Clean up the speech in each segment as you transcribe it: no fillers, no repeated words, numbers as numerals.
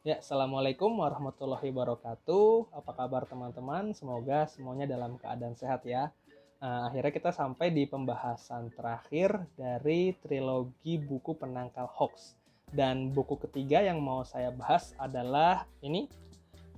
Ya, Assalamualaikum warahmatullahi wabarakatuh. Apa kabar teman-teman? Semoga semuanya dalam keadaan sehat ya. Akhirnya kita sampai di pembahasan terakhir dari trilogi buku penangkal hoax. Dan buku ketiga yang mau saya bahas adalah ini,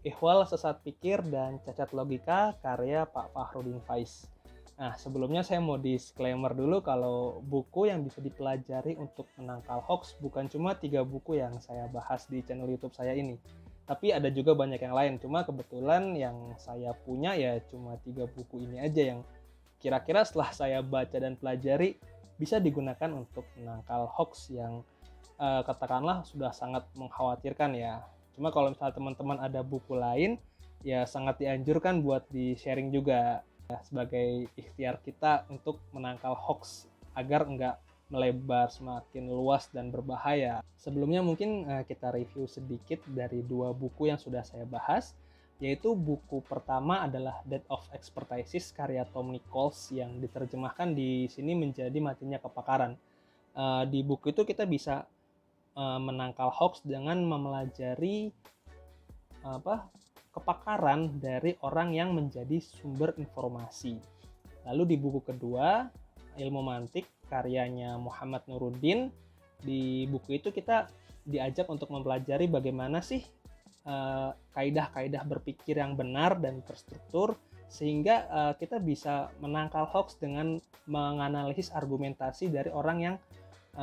Ihwal Sesat Pikir dan Cacat Logika, karya Pak Fahrudin Faiz. Nah, sebelumnya saya mau disclaimer dulu kalau buku yang bisa dipelajari untuk menangkal hoax bukan cuma 3 buku yang saya bahas di channel YouTube saya ini. Tapi ada juga banyak yang lain, cuma kebetulan yang saya punya ya cuma 3 buku ini aja yang kira-kira setelah saya baca dan pelajari bisa digunakan untuk menangkal hoax yang katakanlah sudah sangat mengkhawatirkan ya. Cuma kalau misalnya teman-teman ada buku lain, ya sangat dianjurkan buat di-sharing juga sebagai ikhtiar kita untuk menangkal hoax agar enggak melebar semakin luas dan berbahaya. Sebelumnya mungkin kita review sedikit dari 2 buku yang sudah saya bahas, yaitu buku pertama adalah Death of Expertise karya Tom Nichols yang diterjemahkan di sini menjadi Matinya Kepakaran. Di buku itu kita bisa menangkal hoax dengan mempelajari kepakaran dari orang yang menjadi sumber informasi. Lalu di buku kedua, Ilmu Mantik, karyanya Muhammad Nuruddin, di buku itu kita diajak untuk mempelajari bagaimana sih kaidah-kaidah berpikir yang benar dan terstruktur, sehingga kita bisa menangkal hoax dengan menganalisis argumentasi dari orang yang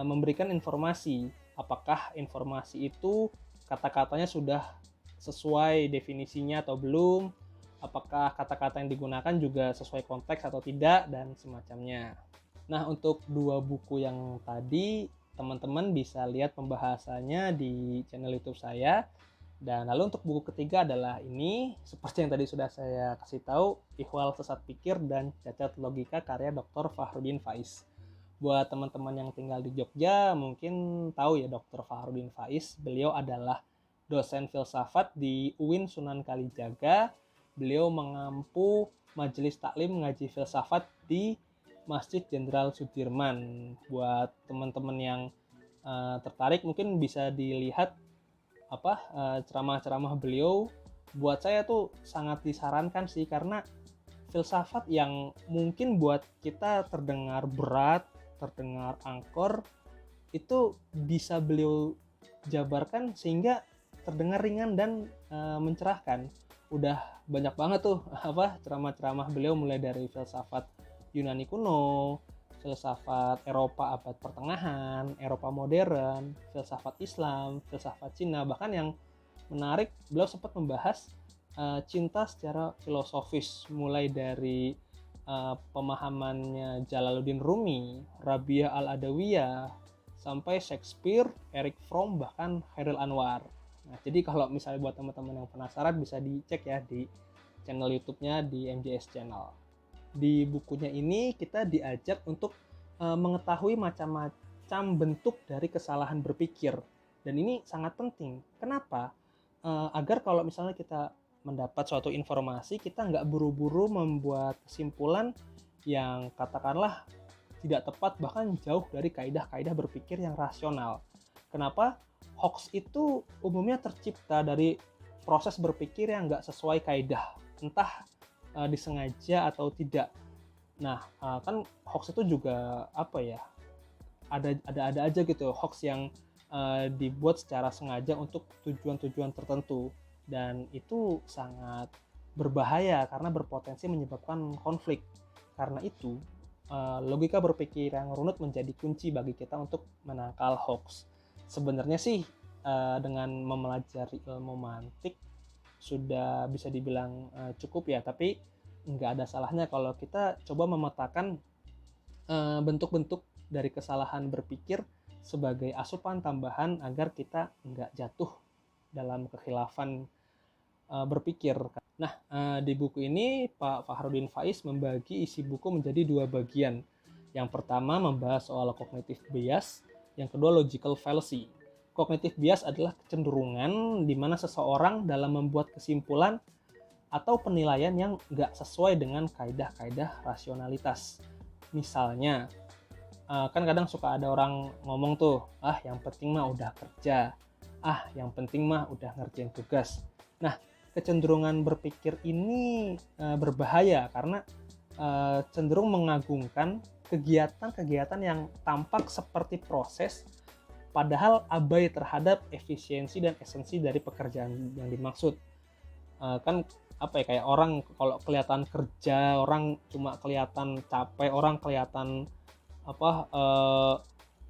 memberikan informasi. Apakah informasi itu kata-katanya sudah sesuai definisinya atau belum, apakah kata-kata yang digunakan juga sesuai konteks atau tidak, dan semacamnya. Nah, untuk 2 buku yang tadi, teman-teman bisa lihat pembahasannya di channel YouTube saya. Dan lalu untuk buku ketiga adalah ini, seperti yang tadi sudah saya kasih tahu, Ihwal Sesat Pikir dan Cacat Logika karya Dr. Fahrudin Faiz. Buat teman-teman yang tinggal di Jogja, mungkin tahu ya Dr. Fahrudin Faiz. Beliau adalah dosen filsafat di UIN Sunan Kalijaga. Beliau mengampu majelis taklim ngaji filsafat di Masjid Jenderal Sudirman. Buat teman-teman yang tertarik mungkin bisa dilihat ceramah-ceramah beliau. Buat saya tuh sangat disarankan sih, karena filsafat yang mungkin buat kita terdengar berat, terdengar angkor, itu bisa beliau jabarkan sehingga terdengar ringan dan mencerahkan. Udah banyak banget tuh ceramah-ceramah beliau, mulai dari filsafat Yunani kuno, filsafat Eropa abad pertengahan, Eropa modern, filsafat Islam, filsafat Cina, bahkan yang menarik beliau sempat membahas cinta secara filosofis, mulai dari pemahamannya Jalaluddin Rumi, Rabi'ah al-Adawiyah, sampai Shakespeare, Erich Fromm, bahkan Chairil Anwar. Nah, jadi kalau misalnya buat teman-teman yang penasaran bisa dicek ya di channel YouTube-nya di MJS Channel. Di bukunya ini kita diajak untuk mengetahui macam-macam bentuk dari kesalahan berpikir. Dan ini sangat penting. Kenapa? Agar kalau misalnya kita mendapat suatu informasi, kita nggak buru-buru membuat kesimpulan yang katakanlah tidak tepat, bahkan jauh dari kaidah-kaidah berpikir yang rasional. Kenapa? Hoax itu umumnya tercipta dari proses berpikir yang nggak sesuai kaidah, entah disengaja atau tidak. Nah, kan hoax itu juga ada aja gitu hoax yang dibuat secara sengaja untuk tujuan-tujuan tertentu, dan itu sangat berbahaya karena berpotensi menyebabkan konflik. Karena itu logika berpikir yang runut menjadi kunci bagi kita untuk menangkal hoax. Sebenarnya sih dengan mempelajari ilmu mantik sudah bisa dibilang cukup ya, tapi nggak ada salahnya kalau kita coba memetakan bentuk-bentuk dari kesalahan berpikir sebagai asupan tambahan agar kita nggak jatuh dalam kekhilafan berpikir. Nah, di buku ini Pak Fahrudin Faiz membagi isi buku menjadi 2 bagian. Yang pertama membahas soal cognitive bias, yang kedua logical fallacy. Cognitive bias adalah kecenderungan di mana seseorang dalam membuat kesimpulan atau penilaian yang nggak sesuai dengan kaidah-kaidah rasionalitas. Misalnya, kan kadang suka ada orang ngomong tuh, yang penting mah udah kerja. yang penting mah udah ngerjain tugas. Nah, kecenderungan berpikir ini berbahaya karena cenderung mengagungkan kegiatan-kegiatan yang tampak seperti proses, padahal abai terhadap efisiensi dan esensi dari pekerjaan yang dimaksud. Kan apa ya, kayak orang kalau kelihatan kerja, orang cuma kelihatan capek, orang kelihatan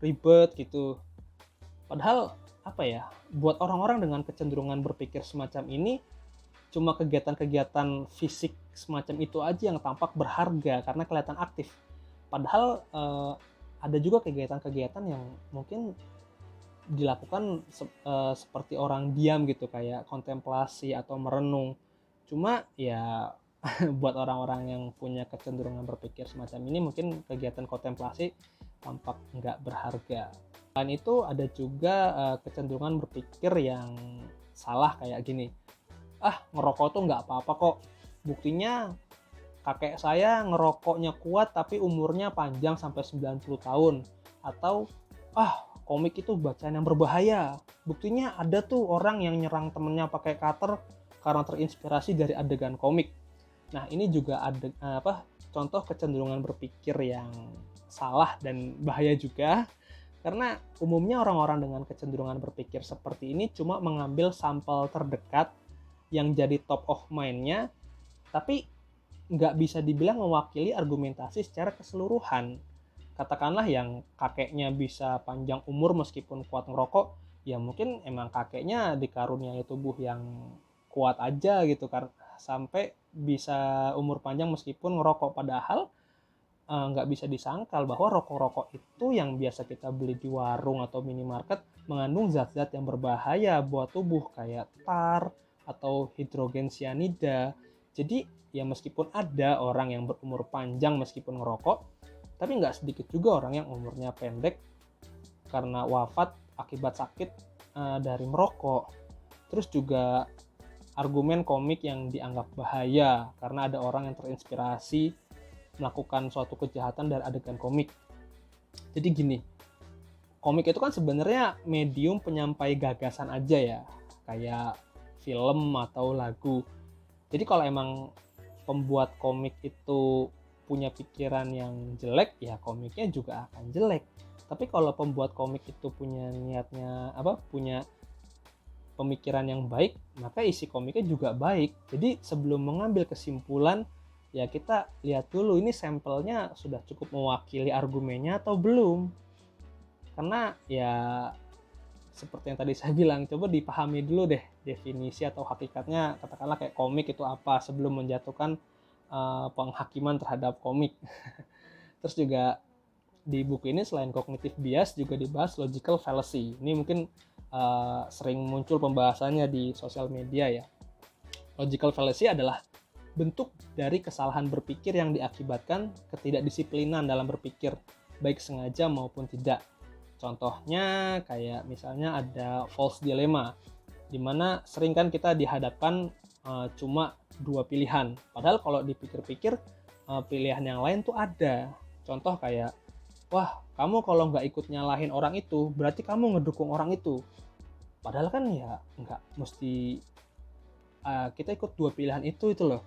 ribet gitu. Padahal apa ya, buat orang-orang dengan kecenderungan berpikir semacam ini, cuma kegiatan-kegiatan fisik semacam itu aja yang tampak berharga karena kelihatan aktif. Padahal ada juga kegiatan-kegiatan yang mungkin dilakukan seperti orang diam gitu, kayak kontemplasi atau merenung. Cuma ya buat orang-orang yang punya kecenderungan berpikir semacam ini, mungkin kegiatan kontemplasi tampak nggak berharga. Selain itu ada juga kecenderungan berpikir yang salah kayak gini, ngerokok tuh nggak apa-apa kok, buktinya kakek saya ngerokoknya kuat tapi umurnya panjang sampai 90 tahun. Atau komik itu bacaan yang berbahaya, buktinya ada tuh orang yang nyerang temennya pakai cutter karena terinspirasi dari adegan komik. Nah, ini juga ada contoh kecenderungan berpikir yang salah dan bahaya juga, karena umumnya orang-orang dengan kecenderungan berpikir seperti ini cuma mengambil sampel terdekat yang jadi top of mind-nya, tapi nggak bisa dibilang mewakili argumentasi secara keseluruhan. Katakanlah yang kakeknya bisa panjang umur meskipun kuat ngerokok, ya mungkin emang kakeknya dikaruniai tubuh yang kuat aja gitu kan, sampai bisa umur panjang meskipun ngerokok. Padahal nggak bisa disangkal bahwa rokok-rokok itu yang biasa kita beli di warung atau minimarket mengandung zat-zat yang berbahaya buat tubuh kayak tar atau hidrogen cyanida. Jadi ya meskipun ada orang yang berumur panjang meskipun ngerokok, tapi nggak sedikit juga orang yang umurnya pendek karena wafat akibat sakit dari merokok. Terus juga argumen komik yang dianggap bahaya karena ada orang yang terinspirasi melakukan suatu kejahatan dari adegan komik. Jadi gini, komik itu kan sebenarnya medium penyampai gagasan aja ya, kayak film atau lagu. Jadi kalau emang pembuat komik itu punya pikiran yang jelek, ya komiknya juga akan jelek. Tapi kalau pembuat komik itu punya niatnya punya pemikiran yang baik, maka isi komiknya juga baik. Jadi sebelum mengambil kesimpulan, ya kita lihat dulu ini sampelnya sudah cukup mewakili argumennya atau belum. Karena ya seperti yang tadi saya bilang, coba dipahami dulu deh definisi atau hakikatnya, katakanlah kayak komik itu apa, sebelum menjatuhkan penghakiman terhadap komik. Terus juga di buku ini selain cognitive bias juga dibahas logical fallacy. Ini mungkin sering muncul pembahasannya di sosial media ya. Logical fallacy adalah bentuk dari kesalahan berpikir yang diakibatkan ketidakdisiplinan dalam berpikir, baik sengaja maupun tidak. Contohnya kayak misalnya ada false dilemma, di mana sering kan kita dihadapkan cuma dua pilihan. Padahal kalau dipikir-pikir pilihan yang lain tuh ada. Contoh kayak, kamu kalau nggak ikut nyalahin orang itu, berarti kamu ngedukung orang itu. Padahal kan ya nggak mesti kita ikut dua pilihan itu loh.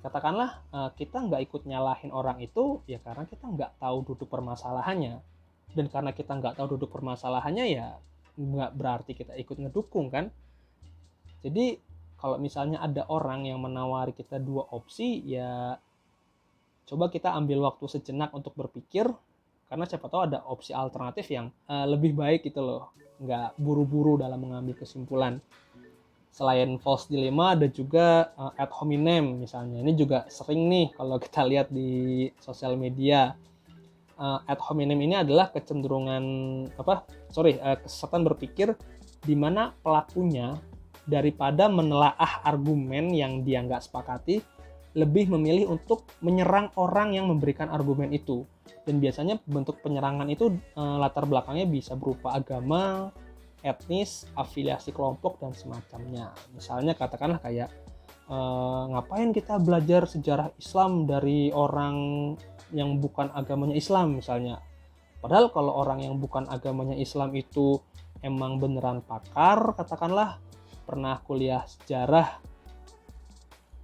Katakanlah kita nggak ikut nyalahin orang itu, ya karena kita nggak tahu duduk permasalahannya. Dan karena kita nggak tahu duduk permasalahannya, ya nggak berarti kita ikut ngedukung kan. Jadi kalau misalnya ada orang yang menawari kita dua opsi, ya coba kita ambil waktu sejenak untuk berpikir, karena siapa tahu ada opsi alternatif yang lebih baik gitu loh. Nggak buru-buru dalam mengambil kesimpulan. Selain false dilemma, ada juga ad hominem misalnya. Ini juga sering nih kalau kita lihat di sosial media. Ad hominem ini adalah kecenderungan kesesatan berpikir di mana pelakunya daripada menelaah argumen yang dia nggak sepakati, lebih memilih untuk menyerang orang yang memberikan argumen itu. Dan biasanya bentuk penyerangan itu latar belakangnya bisa berupa agama, etnis, afiliasi kelompok, dan semacamnya. Misalnya katakanlah kayak, ngapain kita belajar sejarah Islam dari orang yang bukan agamanya Islam misalnya. Padahal kalau orang yang bukan agamanya Islam itu emang beneran pakar, katakanlah pernah kuliah sejarah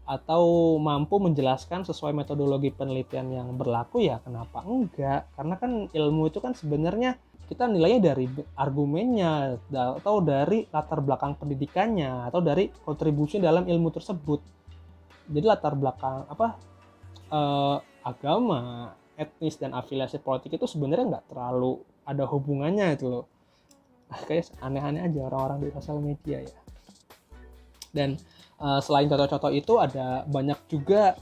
atau mampu menjelaskan sesuai metodologi penelitian yang berlaku, ya kenapa enggak? Karena kan ilmu itu kan sebenarnya kita nilainya dari argumennya atau dari latar belakang pendidikannya atau dari kontribusi dalam ilmu tersebut. Jadi latar belakang agama, etnis dan afiliasi politik itu sebenarnya nggak terlalu ada hubungannya itu loh. Kayak aneh-aneh aja orang-orang di sosial media ya. Dan selain contoh-contoh itu ada banyak juga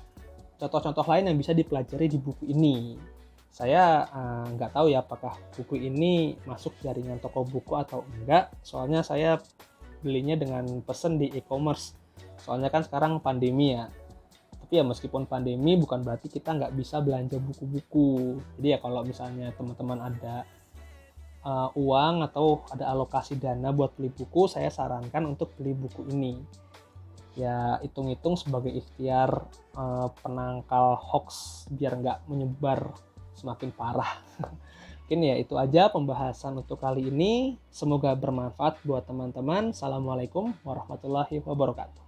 contoh-contoh lain yang bisa dipelajari di buku ini. Saya nggak tahu ya apakah buku ini masuk jaringan toko buku atau enggak. Soalnya saya belinya dengan pesen di e-commerce. Soalnya kan sekarang pandemi ya. Tapi ya meskipun pandemi bukan berarti kita nggak bisa belanja buku-buku. Jadi ya kalau misalnya teman-teman ada uang atau ada alokasi dana buat beli buku, saya sarankan untuk beli buku ini. Ya hitung-hitung sebagai ikhtiar penangkal hoax biar nggak menyebar semakin parah. Mungkin ya itu aja pembahasan untuk kali ini. Semoga bermanfaat buat teman-teman. Assalamualaikum warahmatullahi wabarakatuh.